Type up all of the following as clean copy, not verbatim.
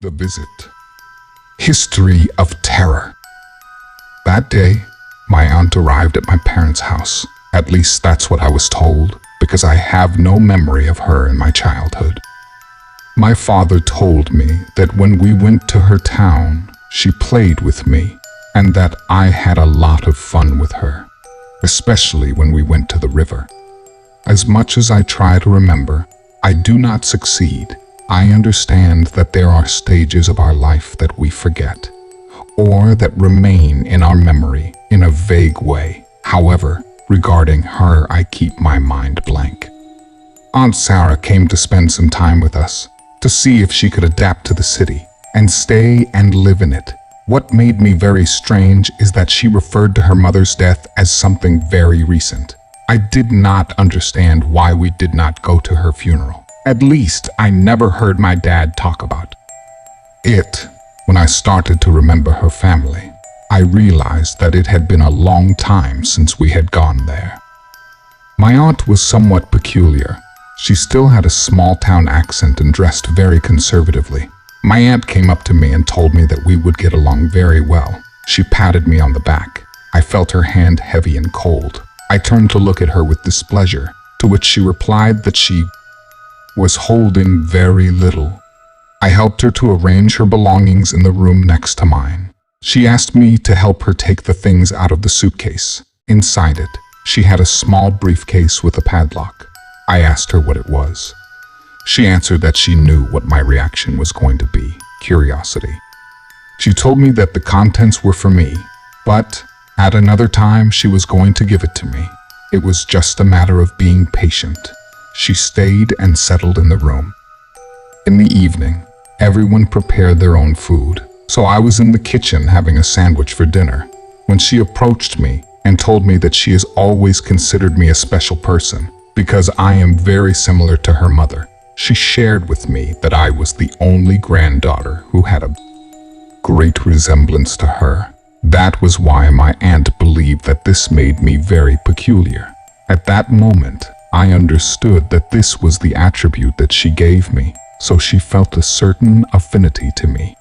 The Visit. History of Terror. That day, my aunt arrived at my parents' house. At least that's what I was told, because I have no memory of her in my childhood. My father told me that when we went to her town, she played with me, and that I had a lot of fun with her, especially when we went to the river. As much as I try to remember, I do not succeed. I understand that there are stages of our life that we forget, or that remain in our memory in a vague way. However, regarding her, I keep my mind blank. Aunt Sarah came to spend some time with us, to see if she could adapt to the city and stay and live in it. What made me very strange is that she referred to her mother's death as something very recent. I did not understand why we did not go to her funeral. At least, I never heard my dad talk about it. When I started to remember her family, I realized that it had been a long time since we had gone there. My aunt was somewhat peculiar. She still had a small-town accent and dressed very conservatively. My aunt came up to me and told me that we would get along very well. She patted me on the back. I felt her hand heavy and cold. I turned to look at her with displeasure, to which she replied that she was holding very little. I helped her to arrange her belongings in the room next to mine. She asked me to help her take the things out of the suitcase. Inside it, she had a small briefcase with a padlock. I asked her what it was. She answered that she knew what my reaction was going to be: curiosity. She told me that the contents were for me, but at another time she was going to give it to me. It was just a matter of being patient. She stayed and settled in the room. In the evening, everyone prepared their own food, so I was in the kitchen having a sandwich for dinner when she approached me and told me that she has always considered me a special person because I am very similar to her mother. She shared with me that I was the only granddaughter who had a great resemblance to her. That was why my aunt believed that this made me very peculiar. At that moment, I understood that this was the attribute that she gave me, so she felt a certain affinity to me.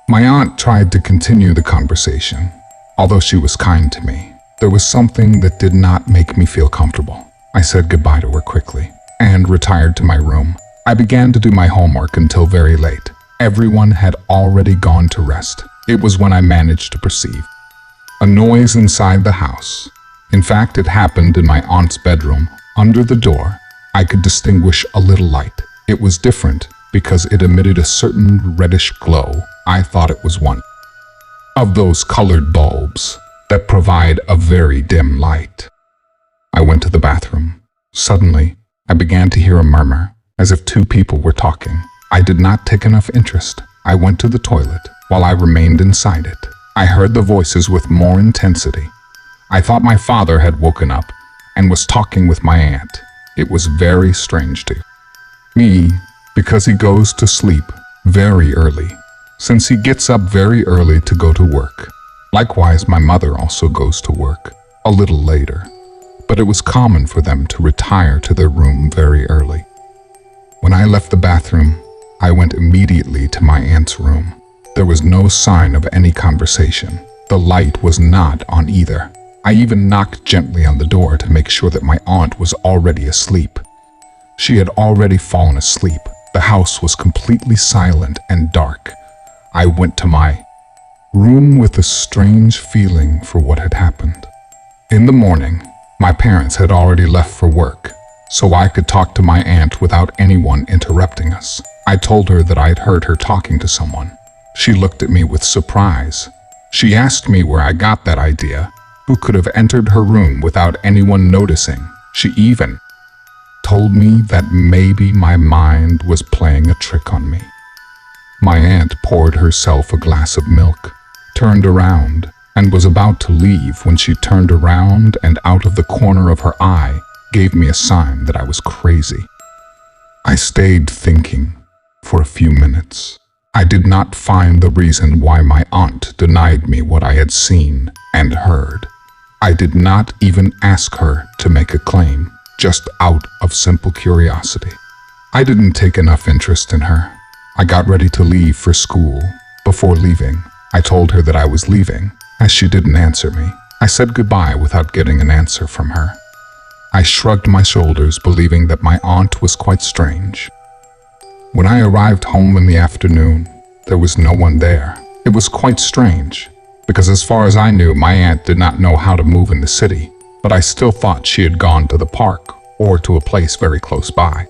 My aunt tried to continue the conversation. Although she was kind to me, there was something that did not make me feel comfortable. I said goodbye to her quickly and retired to my room. I began to do my homework until very late. Everyone had already gone to rest. It was when I managed to perceive a noise inside the house. In fact, it happened in my aunt's bedroom. Under the door, I could distinguish a little light. It was different because it emitted a certain reddish glow. I thought it was one of those colored bulbs that provide a very dim light. I went to the bathroom. Suddenly, I began to hear a murmur, as if two people were talking. I did not take enough interest. I went to the toilet. While I remained inside it, I heard the voices with more intensity. I thought my father had woken up and was talking with my aunt. It was very strange to me because he goes to sleep very early, since he gets up very early to go to work. Likewise, my mother also goes to work a little later, but it was common for them to retire to their room very early. When I left the bathroom, I went immediately to my aunt's room. There was no sign of any conversation. The light was not on either. I even knocked gently on the door to make sure that my aunt was already asleep. She had already fallen asleep. The house was completely silent and dark. I went to my room with a strange feeling for what had happened. In the morning, my parents had already left for work, so I could talk to my aunt without anyone interrupting us. I told her that I had heard her talking to someone. She looked at me with surprise. She asked me where I got that idea. Who could have entered her room without anyone noticing? She even told me that maybe my mind was playing a trick on me. My aunt poured herself a glass of milk, turned around, and was about to leave when she turned around and out of the corner of her eye gave me a sign that I was crazy. I stayed thinking for a few minutes. I did not find the reason why my aunt denied me what I had seen and heard. I did not even ask her to make a claim, just out of simple curiosity. I didn't take enough interest in her. I got ready to leave for school. Before leaving, I told her that I was leaving, as she didn't answer me. I said goodbye without getting an answer from her. I shrugged my shoulders, believing that my aunt was quite strange. When I arrived home in the afternoon, there was no one there. It was quite strange, because as far as I knew, my aunt did not know how to move in the city, but I still thought she had gone to the park or to a place very close by.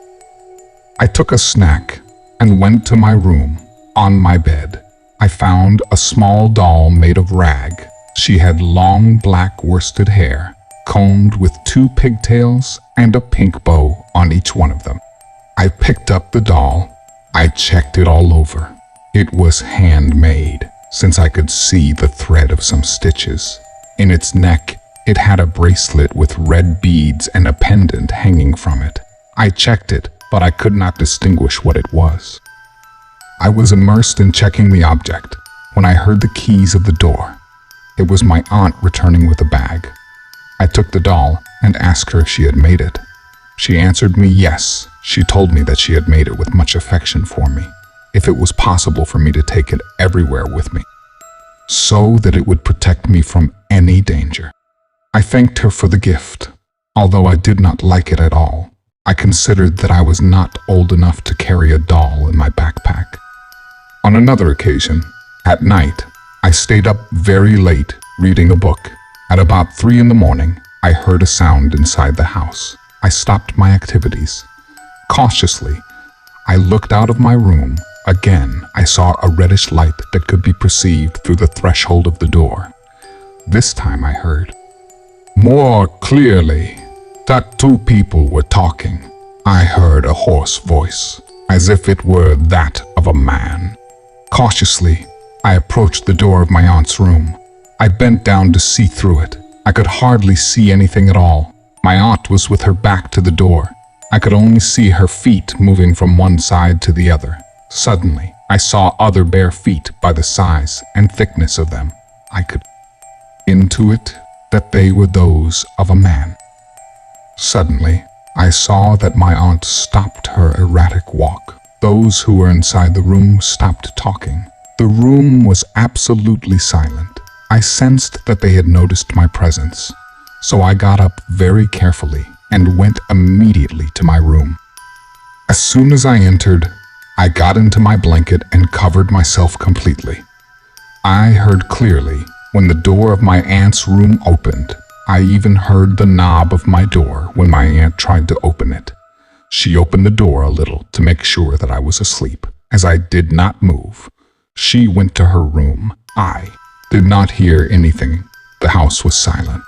I took a snack and went to my room. On my bed, I found a small doll made of rag. She had long black worsted hair, combed with 2 pigtails and a pink bow on each one of them. I picked up the doll. I checked it all over. It was handmade, since I could see the thread of some stitches. In its neck, it had a bracelet with red beads and a pendant hanging from it. I checked it, but I could not distinguish what it was. I was immersed in checking the object when I heard the keys of the door. It was my aunt returning with a bag. I took the doll and asked her if she had made it. She answered me yes. She told me that she had made it with much affection for me, if it was possible for me to take it everywhere with me, so that it would protect me from any danger. I thanked her for the gift, although I did not like it at all. I considered that I was not old enough to carry a doll in my backpack. On another occasion, at night, I stayed up very late reading a book. At about 3 in the morning, I heard a sound inside the house. I stopped my activities. Cautiously, I looked out of my room. Again, I saw a reddish light that could be perceived through the threshold of the door. This time I heard more clearly that 2 people were talking. I heard a hoarse voice, as if it were that of a man. Cautiously, I approached the door of my aunt's room. I bent down to see through it. I could hardly see anything at all. My aunt was with her back to the door. I could only see her feet moving from one side to the other. Suddenly, I saw other bare feet by the size and thickness of them. I could intuit that they were those of a man. Suddenly, I saw that my aunt stopped her erratic walk. Those who were inside the room stopped talking. The room was absolutely silent. I sensed that they had noticed my presence, so I got up very carefully and went immediately to my room. As soon as I entered, I got into my blanket and covered myself completely. I heard clearly when the door of my aunt's room opened. I even heard the knob of my door when my aunt tried to open it. She opened the door a little to make sure that I was asleep. As I did not move, she went to her room. I did not hear anything. The house was silent.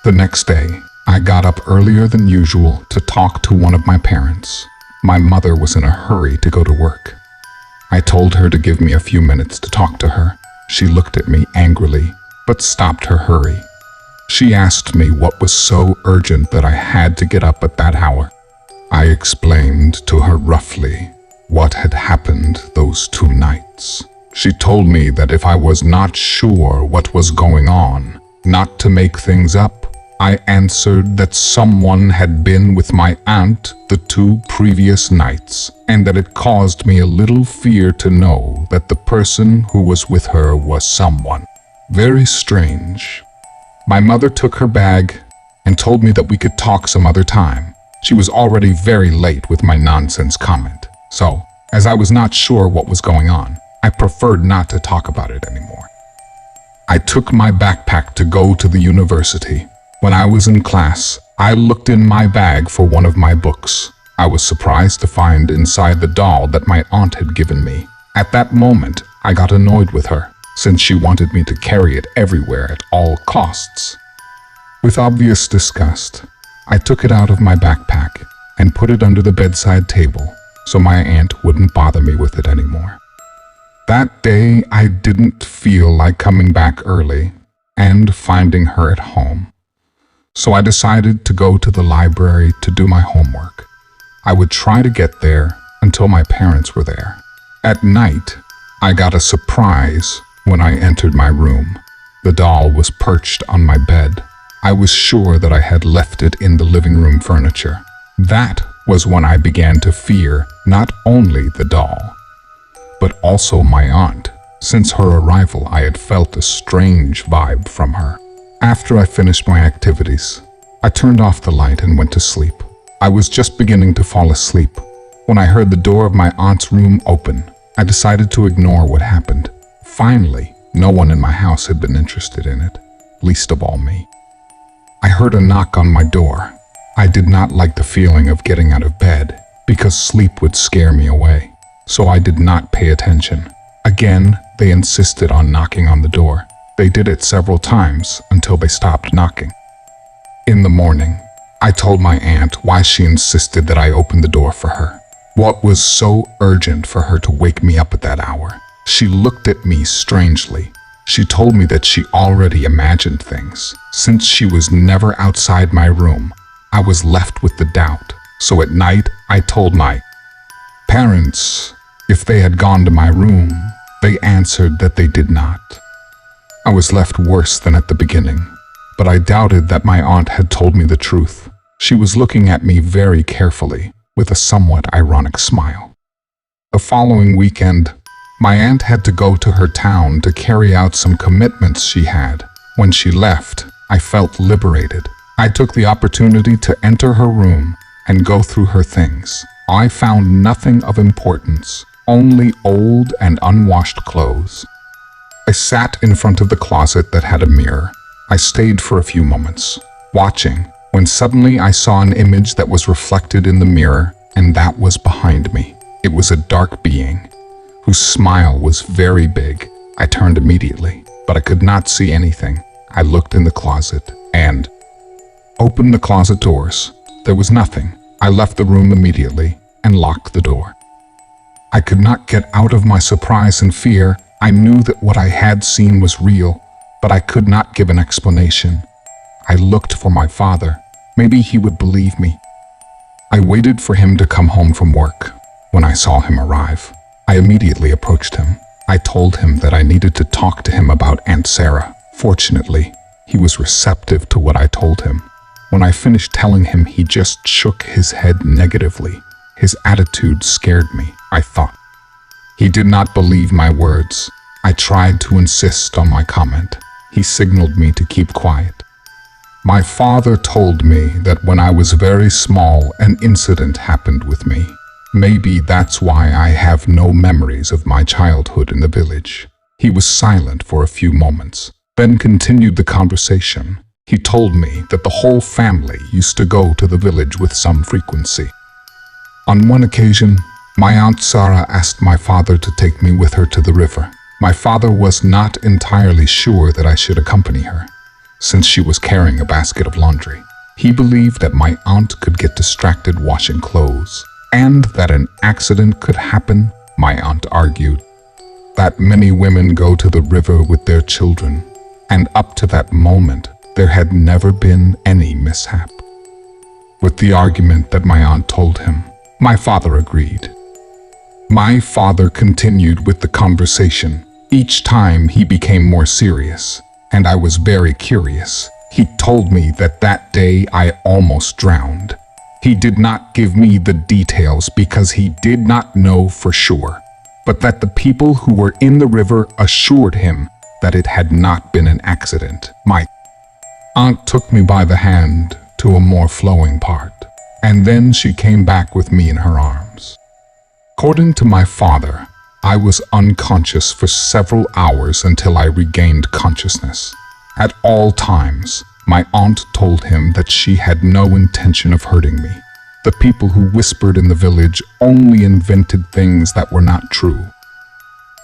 The next day, I got up earlier than usual to talk to one of my parents. My mother was in a hurry to go to work. I told her to give me a few minutes to talk to her. She looked at me angrily, but stopped her hurry. She asked me what was so urgent that I had to get up at that hour. I explained to her roughly what had happened those 2 nights. She told me that if I was not sure what was going on, not to make things up. I answered that someone had been with my aunt the 2 previous nights, and that it caused me a little fear to know that the person who was with her was someone very strange. My mother took her bag and told me that we could talk some other time. She was already very late with my nonsense comment, so, as I was not sure what was going on, I preferred not to talk about it anymore. I took my backpack to go to the university. When I was in class, I looked in my bag for one of my books. I was surprised to find inside the doll that my aunt had given me. At that moment, I got annoyed with her, since she wanted me to carry it everywhere at all costs. With obvious disgust, I took it out of my backpack and put it under the bedside table so my aunt wouldn't bother me with it anymore. That day, I didn't feel like coming back early and finding her at home. So I decided to go to the library to do my homework. I would try to get there until my parents were there. At night, I got a surprise when I entered my room. The doll was perched on my bed. I was sure that I had left it in the living room furniture. That was when I began to fear not only the doll, but also my aunt. Since her arrival, I had felt a strange vibe from her. After I finished my activities, I turned off the light and went to sleep. I was just beginning to fall asleep when I heard the door of my aunt's room open. I decided to ignore what happened. Finally, no one in my house had been interested in it, least of all me. I heard a knock on my door. I did not like the feeling of getting out of bed because sleep would scare me away, so I did not pay attention. Again, they insisted on knocking on the door. They did it several times until they stopped knocking. In the morning, I told my aunt why she insisted that I open the door for her. What was so urgent for her to wake me up at that hour? She looked at me strangely. She told me that she already imagined things. Since she was never outside my room, I was left with the doubt. So at night, I told my parents if they had gone to my room. They answered that they did not. I was left worse than at the beginning, but I doubted that my aunt had told me the truth. She was looking at me very carefully, with a somewhat ironic smile. The following weekend, my aunt had to go to her town to carry out some commitments she had. When she left, I felt liberated. I took the opportunity to enter her room and go through her things. I found nothing of importance, only old and unwashed clothes. I sat in front of the closet that had a mirror. I stayed for a few moments, watching, when suddenly I saw an image that was reflected in the mirror, and that was behind me. It was a dark being, whose smile was very big. I turned immediately, but I could not see anything. I looked in the closet and opened the closet doors. There was nothing. I left the room immediately and locked the door. I could not get out of my surprise and fear. I knew that what I had seen was real, but I could not give an explanation. I looked for my father. Maybe he would believe me. I waited for him to come home from work. When I saw him arrive, I immediately approached him. I told him that I needed to talk to him about Aunt Sarah. Fortunately, he was receptive to what I told him. When I finished telling him, he just shook his head negatively. His attitude scared me, I thought. He did not believe my words. I tried to insist on my comment. He signaled me to keep quiet. My father told me that when I was very small, an incident happened with me. Maybe that's why I have no memories of my childhood in the village. He was silent for a few moments, then continued the conversation. He told me that the whole family used to go to the village with some frequency. On one occasion, my Aunt Sarah asked my father to take me with her to the river. My father was not entirely sure that I should accompany her, since she was carrying a basket of laundry. He believed that my aunt could get distracted washing clothes, and that an accident could happen. My aunt argued that many women go to the river with their children, and up to that moment, there had never been any mishap. With the argument that my aunt told him, my father agreed. My father continued with the conversation. Each time he became more serious, and I was very curious. He told me that that day I almost drowned. He did not give me the details because he did not know for sure, but that the people who were in the river assured him that it had not been an accident. My aunt took me by the hand to a more flowing part, and then she came back with me in her arms. According to my father, I was unconscious for several hours until I regained consciousness. At all times, my aunt told him that she had no intention of hurting me. The people who whispered in the village only invented things that were not true.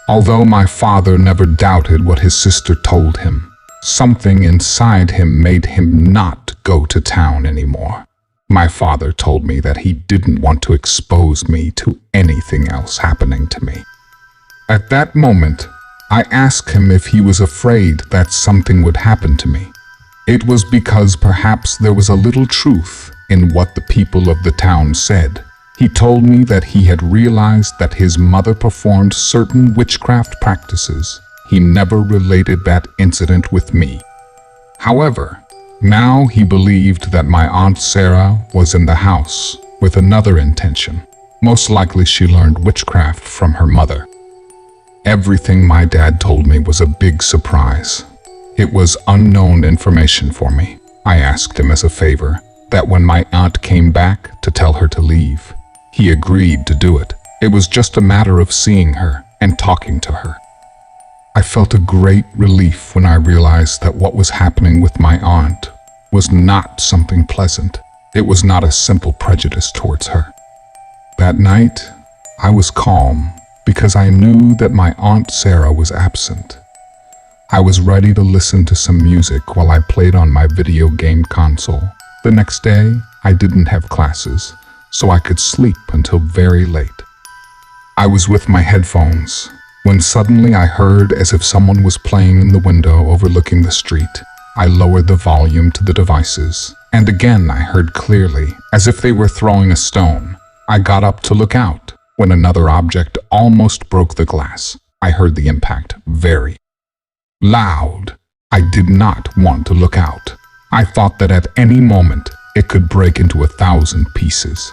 Although my father never doubted what his sister told him, something inside him made him not go to town anymore. My father told me that he didn't want to expose me to anything else happening to me. At that moment, I asked him if he was afraid that something would happen to me. It was because perhaps there was a little truth in what the people of the town said. He told me that he had realized that his mother performed certain witchcraft practices. He never related that incident with me. However, now he believed that my Aunt Sarah was in the house with another intention. Most likely she learned witchcraft from her mother. Everything my dad told me was a big surprise. It was unknown information for me. I asked him as a favor that when my aunt came back to tell her to leave, he agreed to do it. It was just a matter of seeing her and talking to her. I felt a great relief when I realized that what was happening with my aunt was not something pleasant. It was not a simple prejudice towards her. That night, I was calm because I knew that my Aunt Sarah was absent. I was ready to listen to some music while I played on my video game console. The next day, I didn't have classes, so I could sleep until very late. I was with my headphones when suddenly I heard as if someone was playing in the window overlooking the street. I lowered the volume to the devices, and again I heard clearly, as if they were throwing a stone. I got up to look out when another object almost broke the glass. I heard the impact very loud. I did not want to look out. I thought that at any moment it could break into 1,000 pieces.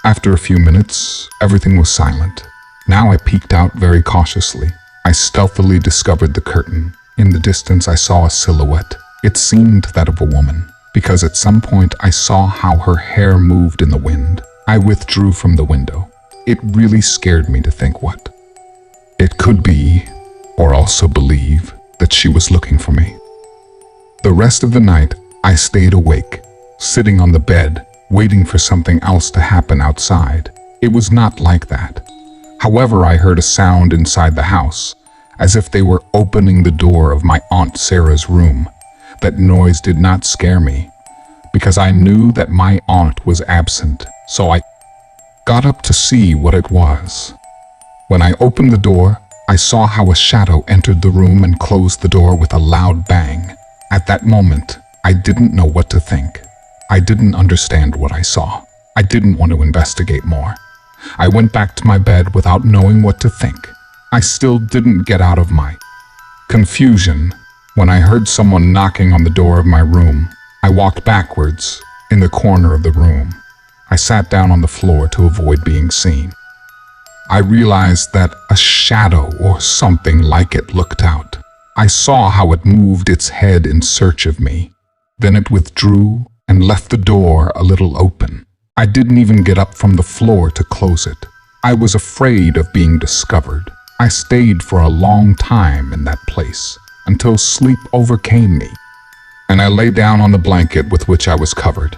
After a few minutes, everything was silent. Now I peeked out very cautiously. I stealthily discovered the curtain. In the distance I saw a silhouette. It seemed that of a woman, because at some point I saw how her hair moved in the wind. I withdrew from the window. It really scared me to think what it could be, or also believe that she was looking for me. The rest of the night, I stayed awake, sitting on the bed, waiting for something else to happen outside. It was not like that. However, I heard a sound inside the house, as if they were opening the door of my Aunt Sarah's room. That noise did not scare me, because I knew that my aunt was absent, so I got up to see what it was. When I opened the door, I saw how a shadow entered the room and closed the door with a loud bang. At that moment, I didn't know what to think. I didn't understand what I saw. I didn't want to investigate more. I went back to my bed without knowing what to think. I still didn't get out of my confusion when I heard someone knocking on the door of my room. I walked backwards in the corner of the room. I sat down on the floor to avoid being seen. I realized that a shadow or something like it looked out. I saw how it moved its head in search of me. Then it withdrew and left the door a little open. I didn't even get up from the floor to close it. I was afraid of being discovered. I stayed for a long time in that place until sleep overcame me, and I lay down on the blanket with which I was covered.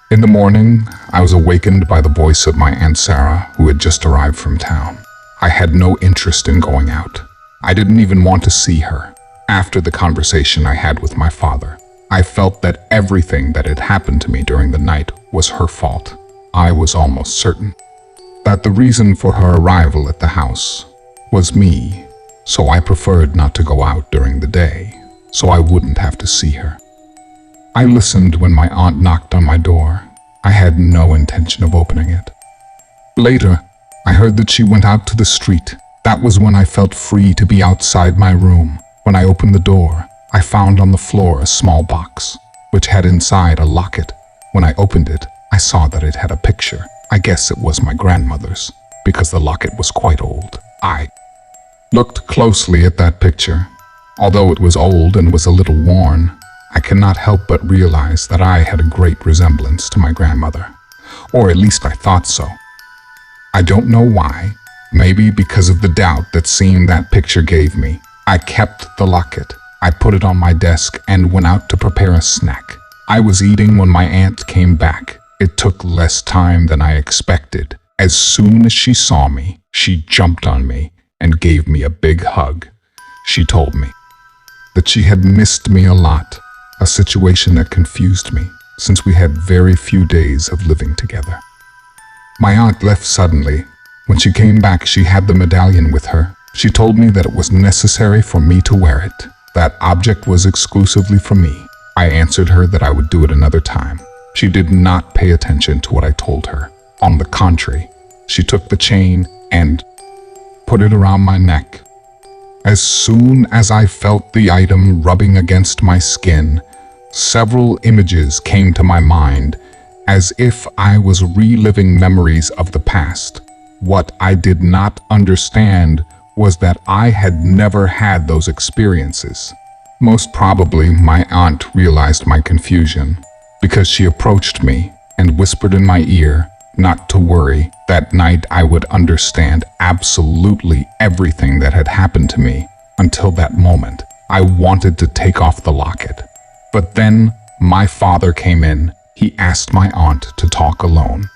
In the morning, I was awakened by the voice of my Aunt Sarah, who had just arrived from town. I had no interest in going out. I didn't even want to see her. After the conversation I had with my father, I felt that everything that had happened to me during the night was her fault. I was almost certain that the reason for her arrival at the house was me, so I preferred not to go out during the day, so I wouldn't have to see her. I listened when my aunt knocked on my door. I had no intention of opening it. Later, I heard that she went out to the street. That was when I felt free to be outside my room. When I opened the door, I found on the floor a small box, which had inside a locket. When I opened it, I saw that it had a picture. I guess it was my grandmother's, because the locket was quite old. I looked closely at that picture. Although it was old and was a little worn, I cannot help but realize that I had a great resemblance to my grandmother, or at least I thought so. I don't know why, maybe because of the doubt that seeing that picture gave me. I kept the locket. I put it on my desk and went out to prepare a snack. I was eating when my aunt came back. It took less time than I expected. As soon as she saw me, she jumped on me and gave me a big hug. She told me that she had missed me a lot, a situation that confused me since we had very few days of living together. My aunt left suddenly. When she came back, she had the medallion with her. She told me that it was necessary for me to wear it. That object was exclusively for me. I answered her that I would do it another time. She did not pay attention to what I told her. On the contrary, she took the chain and put it around my neck. As soon as I felt the item rubbing against my skin, several images came to my mind, as if I was reliving memories of the past. What I did not understand was that I had never had those experiences. Most probably, my aunt realized my confusion because she approached me and whispered in my ear not to worry. That night I would understand absolutely everything that had happened to me. Until that moment, I wanted to take off the locket. But then my father came in. He asked my aunt to talk alone.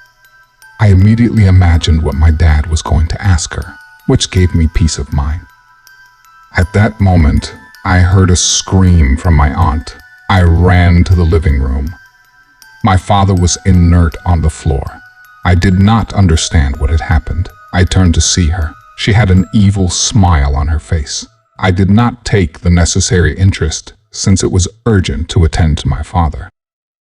I immediately imagined what my dad was going to ask her, which gave me peace of mind. At that moment, I heard a scream from my aunt. I ran to the living room. My father was inert on the floor. I did not understand what had happened. I turned to see her. She had an evil smile on her face. I did not take the necessary interest since it was urgent to attend to my father.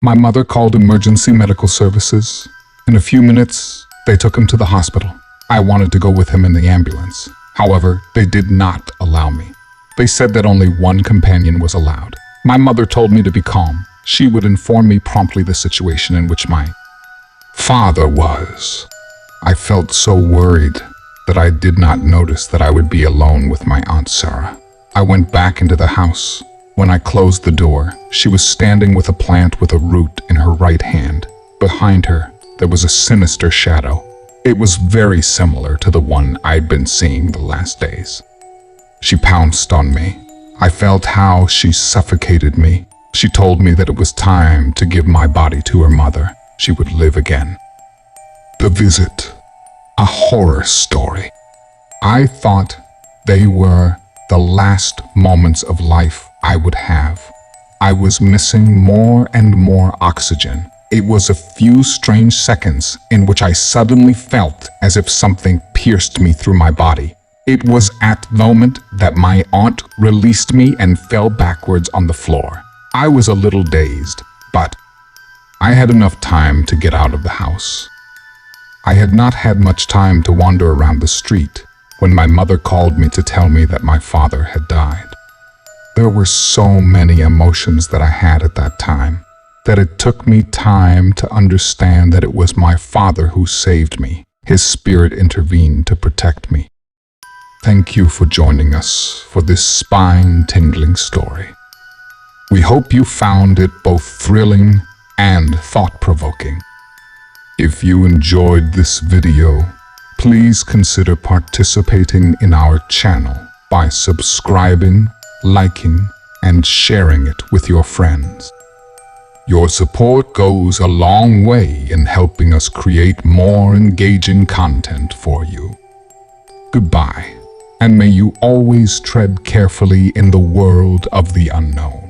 My mother called emergency medical services. In a few minutes, they took him to the hospital. I wanted to go with him in the ambulance. However, they did not allow me. They said that only one companion was allowed. My mother told me to be calm. She would inform me promptly the situation in which my father was. I felt so worried that I did not notice that I would be alone with my Aunt Sarah. I went back into the house. When I closed the door, she was standing with a plant with a root in her right hand. Behind her, there was a sinister shadow. It was very similar to the one I'd been seeing the last days. She pounced on me. I felt how she suffocated me. She told me that it was time to give my body to her mother. She would live again. The visit. A horror story. I thought they were the last moments of life I would have. I was missing more and more oxygen. It was a few strange seconds in which I suddenly felt as if something pierced me through my body. It was at the moment that my aunt released me and fell backwards on the floor. I was a little dazed, but I had enough time to get out of the house. I had not had much time to wander around the street when my mother called me to tell me that my father had died. There were so many emotions that I had at that time that it took me time to understand that it was my father who saved me. His spirit intervened to protect me. Thank you for joining us for this spine-tingling story. We hope you found it both thrilling and thought-provoking. If you enjoyed this video, please consider participating in our channel by subscribing, liking, and sharing it with your friends. Your support goes a long way in helping us create more engaging content for you. Goodbye, and may you always tread carefully in the world of the unknown.